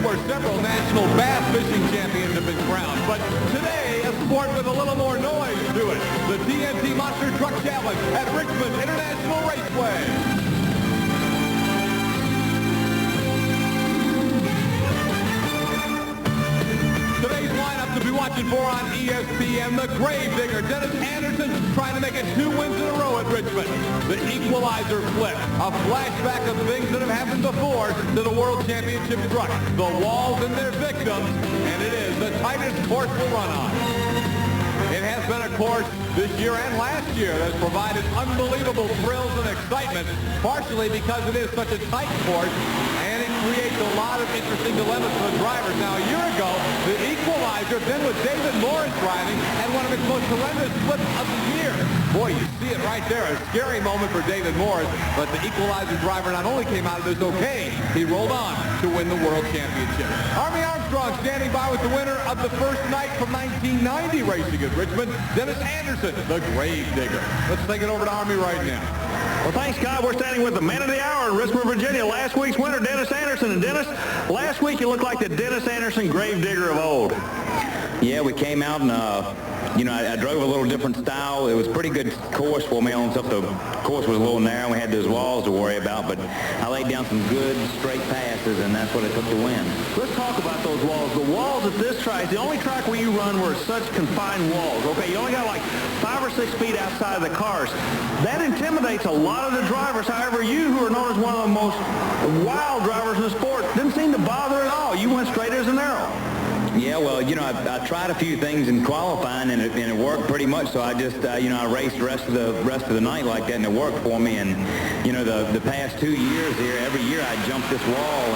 where several national bass fishing champions have been crowned. But today, a sport with a little more noise to it. The TNT Monster Truck Challenge at Richmond International Raceway. Today's lineup to be watching for on ESPN, the Gravedigger, Dennis Anderson, trying to make it 2 wins in a row at Richmond. The Equalizer flip, a flashback of things that have happened before to the World Championship truck. The walls and their victims, and it is the tightest course we'll run on. It has been a course this year and last year that has provided unbelievable thrills and excitement, partially because it is such a tight course, and it creates a lot of interesting dilemmas for the drivers. Now, a year ago, the Equalizer, then with David Morris driving, had one of its most horrendous flips of the year. Boy, you see it right there. A scary moment for David Morris, but the Equalizer driver not only came out of this okay, he rolled on to win the World Championship. Army Armstrong standing by with the winner of the first night from 1990 racing at Richmond, Dennis Anderson, the Gravedigger. Let's take it over to Army right now. Well, thanks, Scott. We're standing with the man of the hour in Richmond, Virginia, last week's winner, Dennis Anderson. And Dennis, last week you looked like the Dennis Anderson Gravedigger of old. Yeah, we came out and, I drove a little different style. It was a pretty good course for me on stuff. The course was a little narrow. We had those walls to worry about, but I laid down some good straight passes, and that's what it took to win. Let's talk about those walls. The walls at this track, the only track where you run where it's such confined walls. Okay, you only got like 5 or 6 feet outside of the cars. That intimidates a lot of the drivers. However, you, who are known as one of the most wild drivers in the sport, didn't seem to bother at all. You went straight as an arrow. Yeah, well, I tried a few things in qualifying, and it worked pretty much. So I just, I raced the rest of the night like that, and it worked for me. And the past 2 years here, every year I jumped this wall,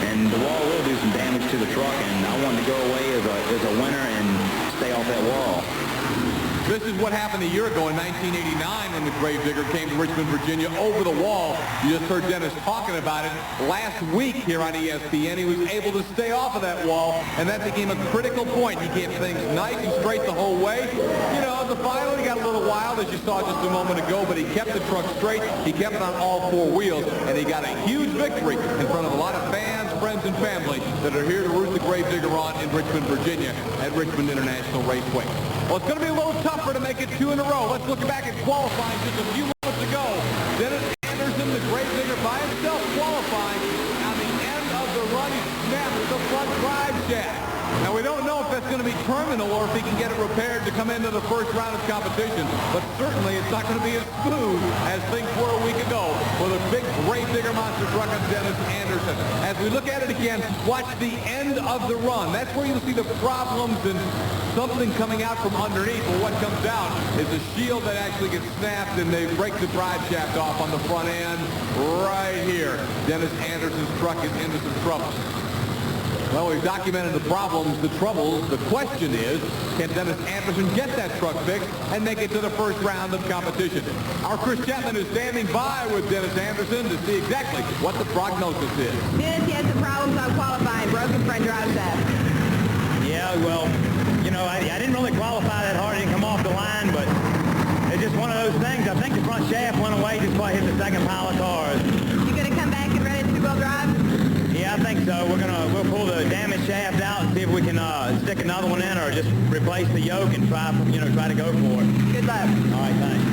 and the wall will do some damage to the truck. And I wanted to go away as a winner and stay off that wall. This is what happened a year ago in 1989 when the Gravedigger came to Richmond, Virginia, over the wall. You just heard Dennis talking about it. Last week here on ESPN, he was able to stay off of that wall, and that became a critical point. He kept things nice and straight the whole way. The final, he got a little wild, as you saw just a moment ago, but he kept the truck straight. He kept it on all 4 wheels, and he got a huge victory in front of a lot of fans, friends, and family that are here to root the Gravedigger on in Richmond, Virginia at Richmond International Raceway. Well, it's going to be a little tougher to make it 2 in a row. Let's look back at qualifying just a few moments ago. Dennis Anderson, the Gravedigger, by himself qualifying. On the end of the run, he snapped the front drive shaft. Now, we don't know if that's going to be terminal or if he can get it repaired to come into the first round of competition, but certainly it's not going to be as smooth as things were a week ago for the big Gravedigger monster truck of Dennis Anderson. As we look at it again, watch the end of the run. That's where you'll see the problems and something coming out from underneath. Well, what comes out is a shield that actually gets snapped, and they break the drive shaft off on the front end right here. Dennis Anderson's truck is into some trouble. Well, we've documented the problems, the troubles. The question is, can Dennis Anderson get that truck fixed and make it to the first round of competition? Our Chris Chapman is standing by with Dennis Anderson to see exactly what the prognosis is. Dennis, he had some problems on qualifying, broken front drive shaft. Yeah, well, I didn't really qualify that hard. I didn't come off the line, but it's just one of those things. I think the front shaft went away just before I hit the second pile of cars. You going to come back and run it 2-wheel drive? Yeah, I think so. We'll pull the damaged shaft out and see if we can stick another one in, or just replace the yoke and try to go for it. Good luck. All right, thanks.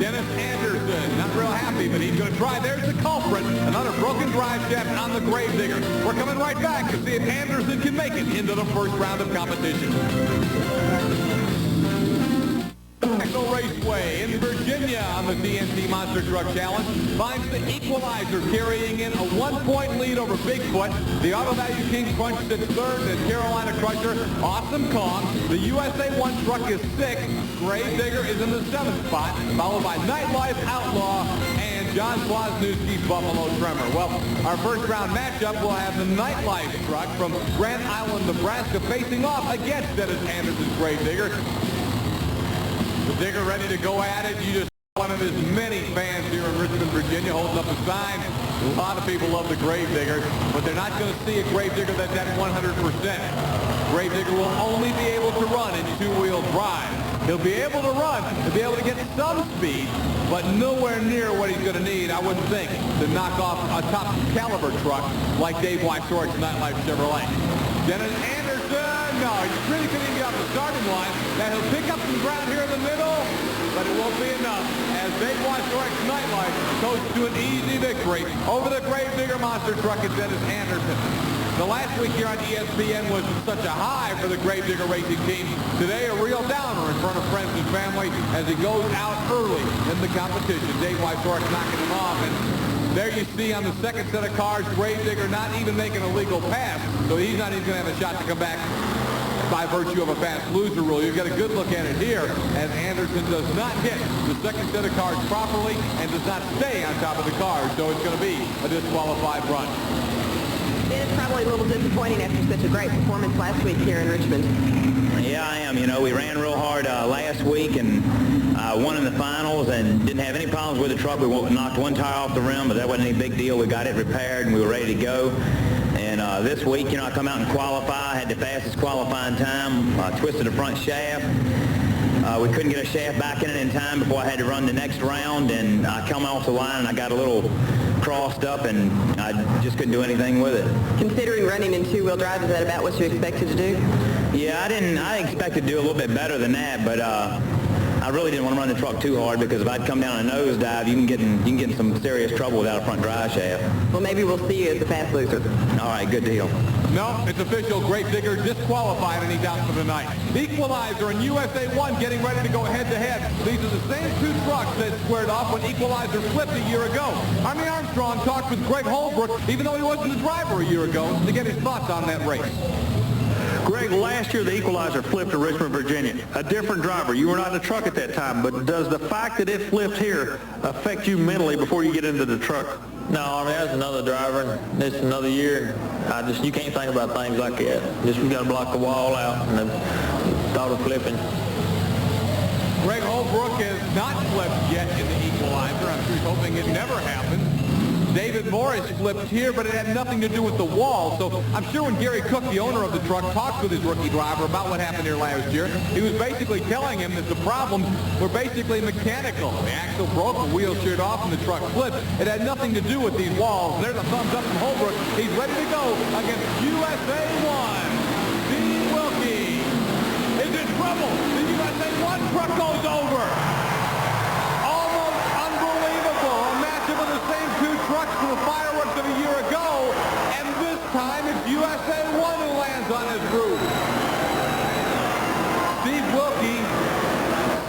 Dennis Anderson, not real happy, but he's going to try. There's the culprit, another broken drive shaft on the Gravedigger. We're coming right back to see if Anderson can make it into the first round of competition. National Raceway in Virginia on the TNT Monster Truck Challenge finds the Equalizer carrying in a 1-point lead over BIGFOOT. The Auto Value King KRUNCH sits 3rd, the Carolina Crusher, Awesome Kong. The USA 1 truck is 6th. Gravedigger is in the 7th spot, followed by Nightlife, Outlaw, and John Swasnewski's Buffalo Tremor. Well, our first round matchup will have the Nightlife truck from Grand Island, Nebraska, facing off against Dennis Anderson's Gravedigger. The Digger ready to go at it. You just saw one of his many fans here in Richmond, Virginia, holding up a sign. A lot of people love the Gravedigger, but they're not going to see a Gravedigger that's at 100%. Gravedigger will only be able to run in 2-wheel drive. He'll be able to run. He'll be able to get some speed, but nowhere near what he's going to need, I wouldn't think, to knock off a top caliber truck like Dave Wysork's Nightlife Chevrolet. Dennis Anderson, no, he really couldn't even get off the starting line. Now he'll pick up some ground here in the middle, but it won't be enough as Dave Wysork's Nightlife goes to an easy victory over the Gravedigger monster truck and Dennis Anderson. The last week here on ESPN was such a high for the Gravedigger racing team. Today, a real downer in front of friends and family as he goes out early in the competition. Dave Wysork knocking him off, and there you see on the second set of cars, Gravedigger not even making a legal pass, so he's not even going to have a shot to come back by virtue of a fast loser rule. You get a good look at it here as Anderson does not hit the second set of cars properly and does not stay on top of the cars, so it's going to be a disqualified run. It's probably a little disappointing after such a great performance last week here in Richmond. Yeah, I am. You know, we ran real hard last week and won in the finals and didn't have any problems with the truck. We knocked one tire off the rim, but that wasn't any big deal. We got it repaired and we were ready to go. And this week, you know, I come out and qualify. I had the fastest qualifying time. Twisted the front shaft. We couldn't get a shaft back in time before I had to run the next round. And I come off the line and I got a little crossed up and I just couldn't do anything with it. Considering running in two-wheel drive, is that about what you expected to do? Yeah, I expected to do a little bit better than that, but I really didn't want to run the truck too hard because if I'd come down a nosedive, you can get in some serious trouble without a front drive shaft. Well, maybe we'll see you as a fast loser. All right, good deal. No, it's official. Gravedigger disqualified and he's out for the night. Equalizer and USA 1 getting ready to go head-to-head. These are the same two trucks that squared off when Equalizer flipped a year ago. Arnie Armstrong talked with Greg Holbrook, even though he wasn't the driver a year ago, to get his thoughts on that race. Greg, last year the Equalizer flipped to Richmond, Virginia. A different driver. You were not in the truck at that time, but does the fact that it flipped here affect you mentally before you get into the truck? No, I mean, that's another driver, and it's another year. You can't think about things like that. We got to block the wall out, and the thought of flipping. Greg Holbrook has not flipped yet in the Equalizer. I'm sure he's hoping it never happens. David Morris flipped here, but it had nothing to do with the wall. So I'm sure when Gary Cook, the owner of the truck, talked with his rookie driver about what happened here last year, he was basically telling him that the problems were basically mechanical. The axle broke, the wheel sheared off, and the truck flipped. It had nothing to do with these walls. There's a thumbs up from Holbrook. He's ready to go against USA 1. Steve Wilkie is in trouble. The USA 1 truck goes over. With the same two trucks from the fireworks of a year ago, and this time it's USA 1 who lands on his roof. Steve Wilkie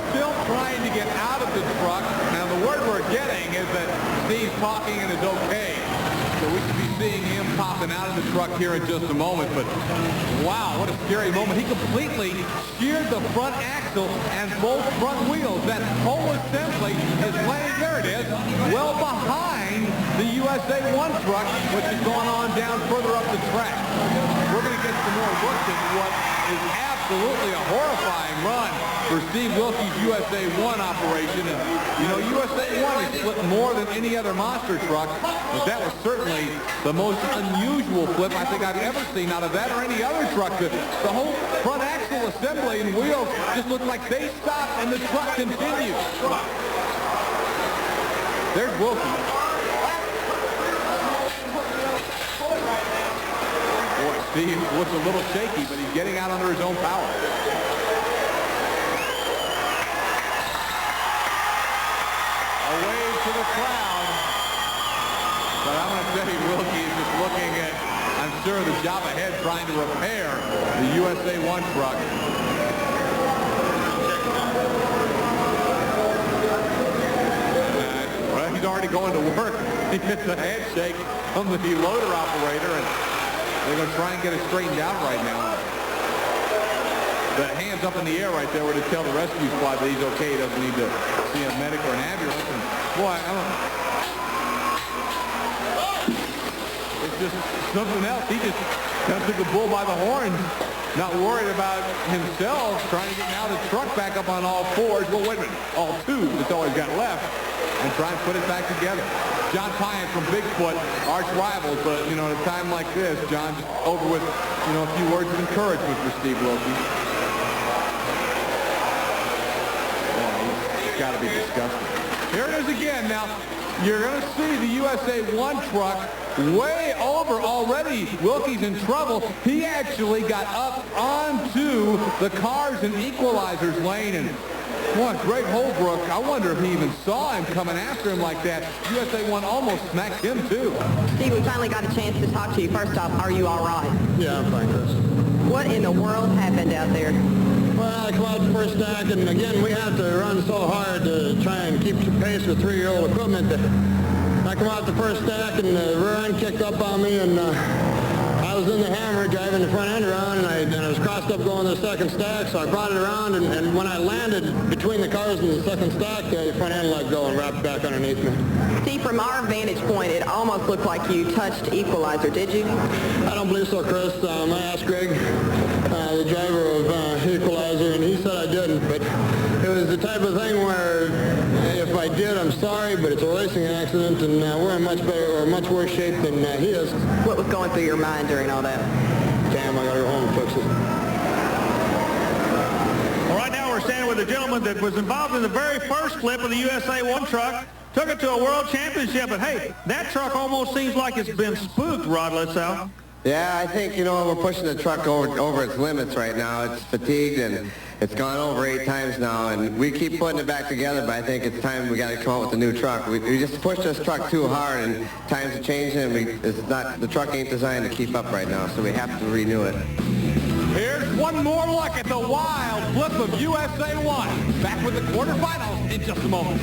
still trying to get out of the truck. Now the word we're getting is that Steve's talking and is okay. So we should be seeing him popping out of the truck here in just a moment. But wow, what a scary moment. He completely sheared the front axle and both front wheels. That whole assembly is laying, there it is, well behind the USA 1 truck, which is going on down further up the track. We're going to get some more looks at what is absolutely a horrifying run for Steve Wilkie's USA 1 operation. And, you know, USA 1 has flipped more than any other monster truck, but that was certainly the most unusual flip I think I've ever seen out of that or any other truck. The whole front axle assembly and wheels just looked like they stopped and the truck continued. There's Wilkie. Boy, Steve looks a little shaky, but he's getting out under his own power. A wave to the crowd. But I'm going to tell you, Wilkie is just looking at, I'm sure, the job ahead trying to repair the USA 1 truck. Well, he's already going to work. He gets a handshake from the loader operator, and they're going to try and get it straightened out right now. The hands up in the air right there were to tell the rescue squad that he's okay. He doesn't need to see a medic or an ambulance. And boy, I don't know. It's just something else. He just kind of took the bull by the horns, not worried about himself, trying to get out of the truck back up on all fours. Well, wait a minute. All two, that's all he's got left. And try and put it back together. John Pyatt from BIGFOOT, arch rivals, but, you know, at a time like this, John just over with, you know, a few words of encouragement for Steve Wilkie. got to be disgusting. Here it is again. Now, you're going to see the USA 1 truck way over already. Wilkie's in trouble. He actually got up onto the cars and equalizers lane, and what great Holbrook. I wonder if he even saw him coming after him like that. USA 1 almost smacked him too. Steve, we finally got a chance to talk to you. First off, are you all right? Yeah, I'm fine, Chris. What in the world happened out there? Well, I come out the first stack, and again, we have to run so hard to try and keep pace with 3-year-old equipment. I come out the first stack, and the rear end kicked up on me, and I was in the hammer driving the front end around, and I was crossed up going to the second stack, so I brought it around, and when I landed between the cars and the second stack, the front end let go and wrapped back underneath me. Steve, from our vantage point, it almost looked like you touched equalizer, did you? I don't believe so, Chris. I asked Greg, the driver of Equalizer, and he said I didn't, but it was the type of thing where if I did, I'm sorry, but it's a racing accident, and we're in much better or much worse shape than he is. What was going through your mind during all that? Damn, I gotta go home and fix it. Well, right now we're standing with a gentleman that was involved in the very first flip of the USA 1 truck, took it to a world championship, but hey, that truck almost seems like it's been spooked, Rod Litzow. Yeah, I think, we're pushing the truck over its limits right now. It's fatigued, and it's gone over 8 times now, and we keep putting it back together, but I think it's time we got to come out with a new truck. We just pushed this truck too hard, and times are changing, and the truck ain't designed to keep up right now, so we have to renew it. Here's one more look at the wild flip of USA 1. Back with the quarterfinals in just a moment.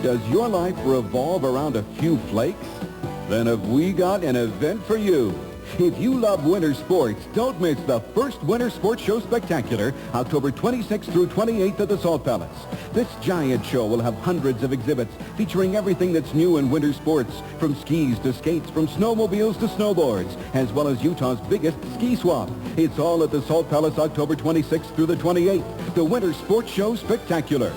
Does your life revolve around a few flakes? Then have we got an event for you. If you love winter sports, don't miss the first Winter Sports Show Spectacular, October 26th through 28th at the Salt Palace. This giant show will have hundreds of exhibits featuring everything that's new in winter sports, from skis to skates, from snowmobiles to snowboards, as well as Utah's biggest ski swap. It's all at the Salt Palace, October 26th through the 28th, the Winter Sports Show Spectacular.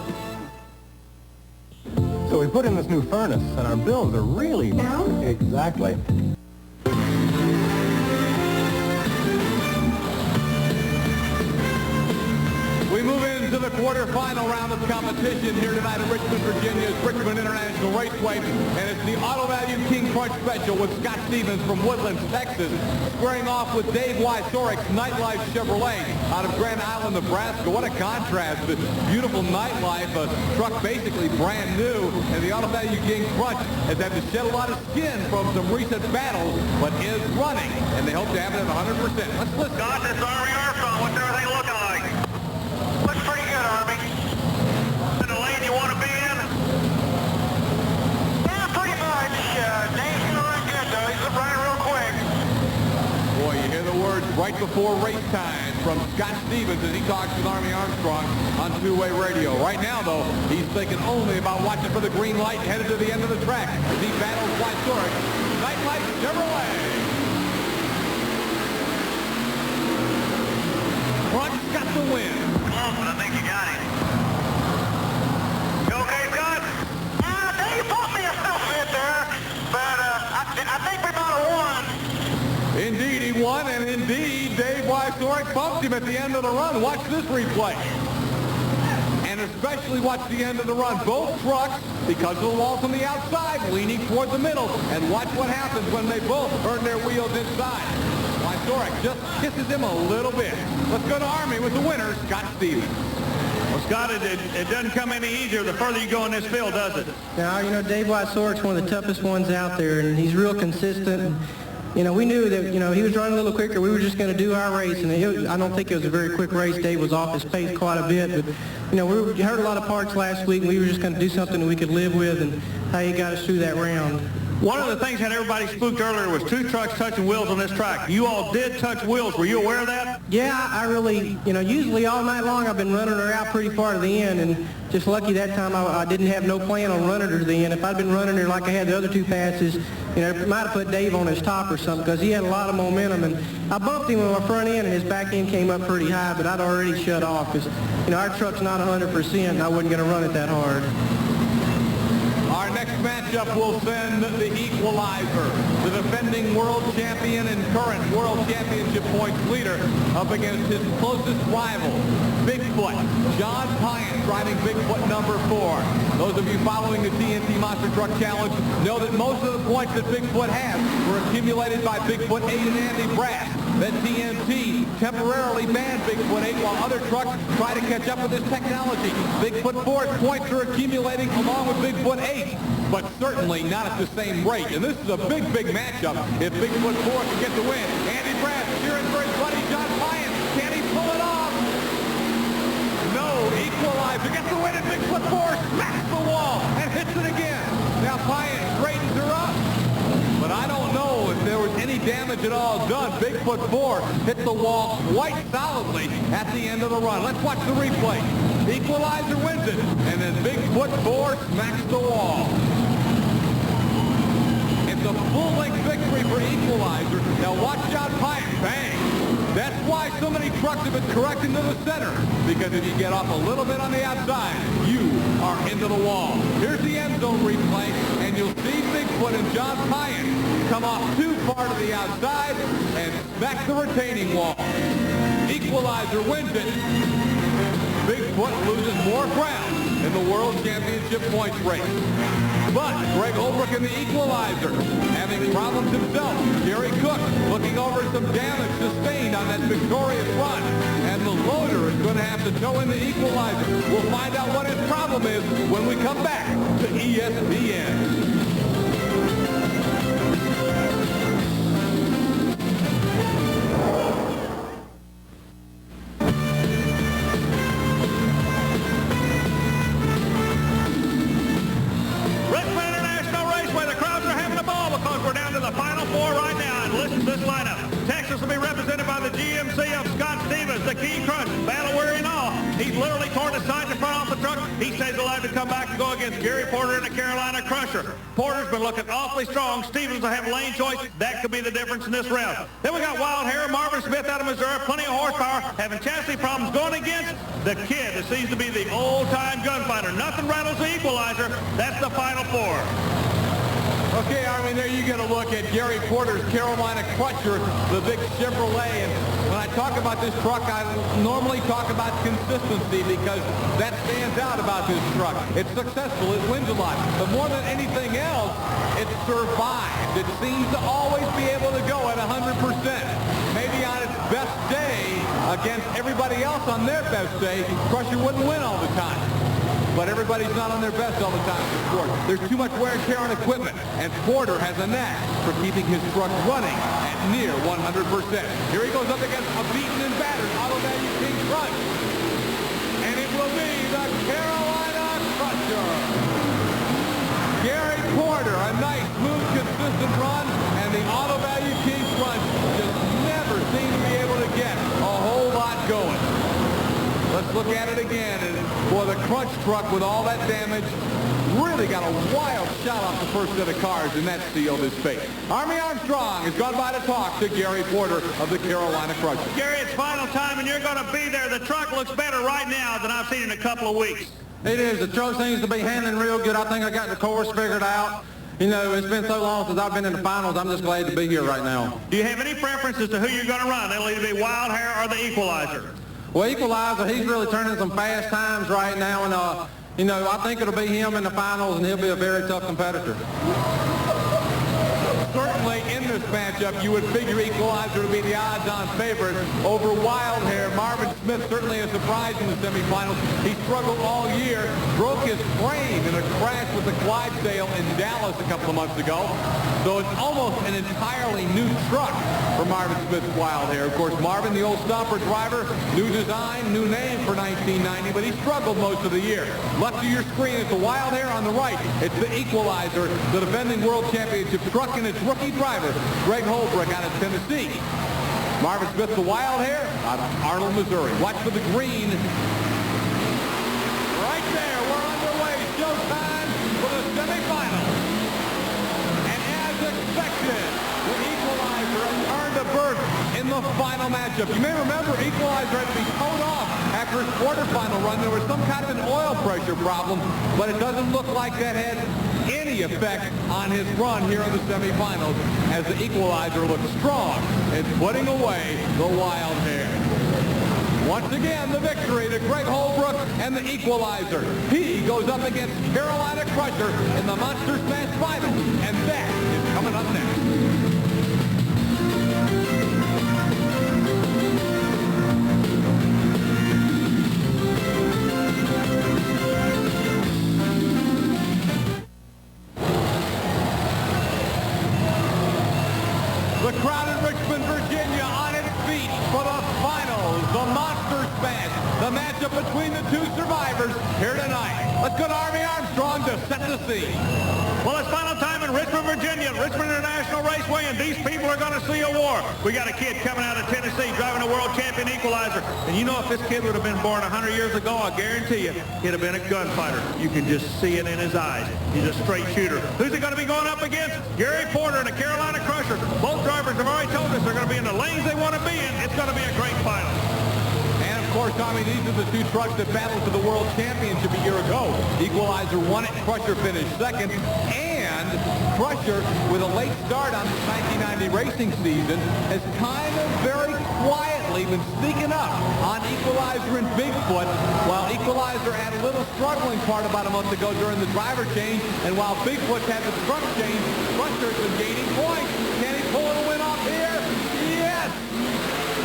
So we put in this new furnace, and our bills are really down. Exactly. We move into the quarterfinal round of competition here tonight in Richmond, Virginia's Richmond International Raceway, and it's the Auto Value King Crunch Special with Scott Stevens from Woodlands, Texas, squaring off with Dave Wysorik's Nightlife Chevrolet out of Grand Island, Nebraska. What a contrast. The beautiful Nightlife, a truck basically brand new, and the Auto Value King Crunch has had to shed a lot of skin from some recent battles, but is running, and they hope to have it at 100%. Let's listen. Scott, this is Army Armstrong. What's everything looking like? Looks pretty good, Army. In the lane you want to be in? Yeah, pretty much. Dave's going to run good, though. He's running real quick. Boy, you hear the words right before race time from Scott Stevens as he talks with Army Armstrong on two-way radio. Right now, though, he's thinking only about watching for the green light headed to the end of the track as he battles Wysorik. Nightlife Chevrolet. Crunch got the win. Close, but I think you got him. You okay, Scott? Dave fought me a little bit there, but I think we might have won. Indeed, he won, and indeed, Dave Wysorik bumped him at the end of the run. Watch this replay. And especially watch the end of the run. Both trucks, because of the walls on the outside, leaning toward the middle. And watch what happens when they both turn their wheels inside. Wysorik just kisses him a little bit. Let's go to Army with the winner, Scott Stevens. Well, Scott, it doesn't come any easier the further you go in this field, does it? Now, Dave Wysorik's one of the toughest ones out there, and he's real consistent. We knew that, he was running a little quicker. We were just going to do our race, and I don't think it was a very quick race. Dave was off his pace quite a bit, but, we heard a lot of parts last week, and we were just going to do something that we could live with, and how he got us through that round. One of the things that everybody spooked earlier was two trucks touching wheels on this track. You all did touch wheels. Were you aware of that? Yeah, I really, usually all night long I've been running her out pretty far to the end, and just lucky that time I didn't have no plan on running her to the end. If I'd been running her like I had the other two passes, it might have put Dave on his top or something, because he had a lot of momentum, and I bumped him with my front end, and his back end came up pretty high, but I'd already shut off, because, our truck's not 100%, and I wasn't going to run it that hard. Our next matchup will send the equalizer, the defending world champion and current world championship points leader, up against his closest rival, Bigfoot. John Pyatt driving Bigfoot number 4. Those of you following the TNT Monster Truck Challenge know that most of the points that Bigfoot has were accumulated by Bigfoot 8 and Andy Brass. That TNT temporarily banned Bigfoot 8 while other trucks try to catch up with this technology. Bigfoot 4's points are accumulating along with Bigfoot 8, but certainly not at the same rate. And this is a big, big matchup if Bigfoot 4 can get the win. Andy Brass cheering for his buddy John Pyatt. Can he pull it off? No, equalizer gets the win, and Bigfoot 4 smacks the wall and hits it again. Now Pyatt straightens her up. But I don't know if there was any damage at all done. Bigfoot 4 hit the wall quite solidly at the end of the run. Let's watch the replay. The equalizer wins it, and then Bigfoot 4 smacks the wall. It's a full-length victory for equalizer. Now watch John Pyatt bang. That's why so many trucks have been correcting to the center, because if you get off a little bit on the outside, you are into the wall. Here's the end zone replay, and you'll see Bigfoot and John Pyatt come off too far to the outside and smack the retaining wall. Equalizer wins it. Bigfoot loses more ground in the World Championship points race. But Greg Holbrook in the equalizer having problems himself. Jerry Cook looking over some damage sustained on that victorious run. And the loader is going to have to tow in the equalizer. We'll find out what his problem is when we come back to ESPN. Texas will be represented by the GMC of Scott Stevens, the Key Crunch, battle-weary and all. He's literally torn the side and front off the truck. He stays alive to come back and go against Gary Porter in the Carolina Crusher. Porter's been looking awfully strong. Stevens will have lane choice. That could be the difference in this round. Then we got Wild Hair, Marvin Smith out of Missouri, plenty of horsepower, having chassis problems going against the kid that seems to be the old-time gunfighter. Nothing rattles the equalizer. That's the Final Four. Okay, Armin, there you get a look at Gary Porter's Carolina Crusher, the big Chevrolet. And when I talk about this truck, I normally talk about consistency because that stands out about this truck. It's successful. It wins a lot. But more than anything else, it survives. It seems to always be able to go at 100%. Maybe on its best day against everybody else on their best day, Crusher wouldn't win all the time. But everybody's not on their best all the time in sport. There's too much wear and tear on equipment, and Porter has a knack for keeping his truck running at near 100%. Here he goes up against a beaten and battered Auto Value King Crunch. And it will be the Carolina Crusher. Gary Porter, a nice, smooth, consistent run, and the Auto Value King Crunch just never seemed to be able to get a whole lot going. Let's look at it again. And boy, the Crunch truck with all that damage really got a wild shot off the first set of cars, and that sealed his fate. Army Armstrong has gone by to talk to Gary Porter of the Carolina Crusher. Gary, it's final time, and you're going to be there. The truck looks better right now than I've seen in a couple of weeks. It is. The truck seems to be handling real good. I think I got the course figured out. It's been so long since I've been in the finals. I'm just glad to be here right now. Do you have any preference as to who you're going to run? It'll either be Wild Hair or the Equalizer. Well, Equalizer, he's really turning some fast times right now, and, I think it'll be him in the finals, and he'll be a very tough competitor. Certainly in this matchup, you would figure Equalizer to be the odds-on favorite over Wild Hair. Marvin Smith, certainly a surprise in the semifinals. He struggled all year, broke his frame in a crash with the Clydesdale in Dallas a couple of months ago. So it's almost an entirely new truck for Marvin Smith's Wild Hair. Of course, Marvin, the old Stomper driver, new design, new name for 1990, but he struggled most of the year. Left of your screen is the Wild Hair. On the right, it's the Equalizer, the defending world championship truck, and its rookie driver, Greg Holbrook out of Tennessee. Marvin Smith, the Wild Hair, out of Arnold, Missouri. Watch for the green. Right there, we're underway. Showtime for the semifinals. And as expected, the Equalizer has earned a berth in the final matchup. You may remember Equalizer had to be towed off after his quarterfinal run. There was some kind of an oil pressure problem, but it doesn't look like that had any effect on his run here in the semifinals, as the Equalizer looks strong in putting away the Wild Hair. Once again, the victory to Greg Holbrook and the Equalizer. He goes up against Carolina Crusher in the Monster Smash Final, and that is coming up next. The crowd in Richmond, Virginia on its feet for the finals, the Monster Smash, the matchup between the two survivors here tonight. Let's go to Army Armstrong to set the scene. Well, it's final time in Richmond, Virginia, Richmond International Raceway, and these people are going to see a war. We got a kid coming out of Tennessee driving a world champion Equalizer. And you know, if this kid would have been born 100 years ago, I guarantee you, he'd have been a gunfighter. You can just see it in his eyes. He's a straight shooter. Who's he going to be going up against? Gary Porter and the Carolina Crusher. Both drivers have already told us they're going to be in the lanes they want to be in. It's going to be a great final. And of course, Tommy, these are the two trucks that battled for the World Championship a year ago. Equalizer won it, Crusher finished second, and Crusher, with a late start on this 1990 racing season, has kind of very quietly been sneaking up on Equalizer and Bigfoot, while Equalizer had a little struggling part about a month ago during the driver change, and while Bigfoot had the truck change, Crusher's been gaining points. Can he pull a win off here? Yes!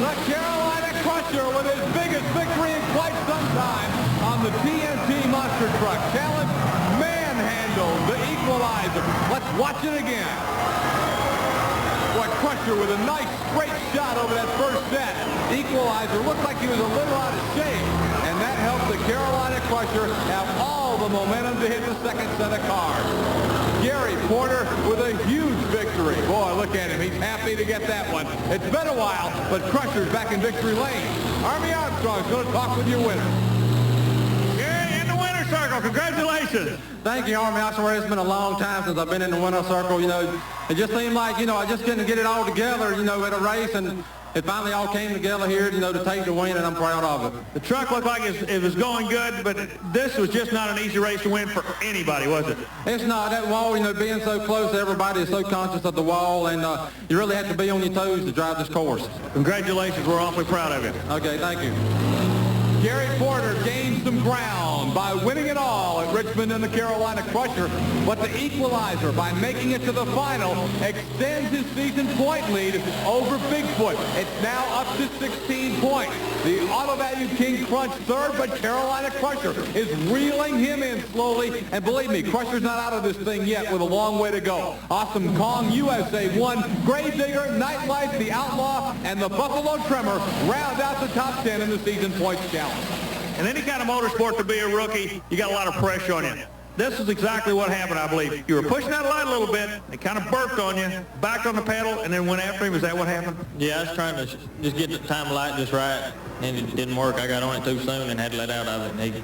The Carolina Crusher with his biggest victory in quite some time on the TNT Monster Truck Challenge manhandled the Equalizer. Let's watch it again. Boy, Crusher with a nice straight shot over that first set. Equalizer looked like he was a little out of shape, and that helped the Carolina Crusher have all the momentum to hit the second set of cars. Gary Porter with a huge victory. Boy, look at him. He's happy to get that one. It's been a while, but Crusher's back in victory lane. Army Armstrong's going to talk with your winner. Gary in the winner's circle. Congratulations. Thank you, Army. I swear it's been a long time since I've been in the winner's circle. You know, it just seemed like, you know, I just couldn't get it all together, you know, at a race, and it finally all came together here, you know, to take the win, and I'm proud of it. The truck looked like it was going good, but this was just not an easy race to win for anybody, was it? It's not. That wall, you know, being so close to everybody is so conscious of the wall, and you really have to be on your toes to drive this course. Congratulations. We're awfully proud of you. Okay, thank you. Gary Porter gained some ground by winning it all at Richmond and the Carolina Crusher, but the Equalizer, by making it to the final, extends his season point lead over Bigfoot. It's now up to 16 points. The Auto Value King KRUNCH third, but Carolina Crusher is reeling him in slowly, and believe me, Crusher's not out of this thing yet with a long way to go. Awesome Kong USA won. Gravedigger, Nightlife, the Outlaw, and the Buffalo Tremor round out the top 10 in the season points challenge. In any kind of motorsport, to be a rookie, you got a lot of pressure on you. This is exactly what happened, I believe. You were pushing that light a little bit, it kind of burped on you, backed on the pedal, and then went after him. Is that what happened? Yeah, I was trying to just get the time of light just right, and it didn't work. I got on it too soon and had to let out of it.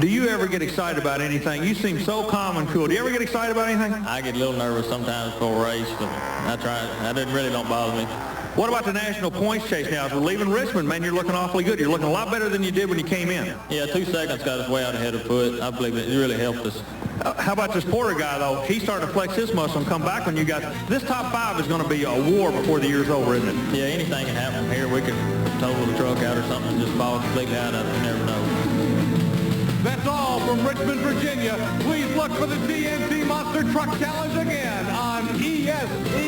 Do you ever get excited about anything? You seem so calm and cool. Do you ever get excited about anything? I get a little nervous sometimes before a race, but I try. That really don't bother me. What about the national points chase now? As we're leaving Richmond, man, you're looking awfully good. You're looking a lot better than you did when you came in. Yeah, 2 seconds got us way out ahead of Foot. I believe it really helped us. How about this Porter guy, though? He's starting to flex his muscle and come back when you got... This top 5 is going to be a war before the year's over, isn't it? Yeah, anything can happen here. We could total the truck out or something and just fall completely out of it. You never know. That's all from Richmond, Virginia. Please look for the TNT Monster Truck Challenge again on ESPN.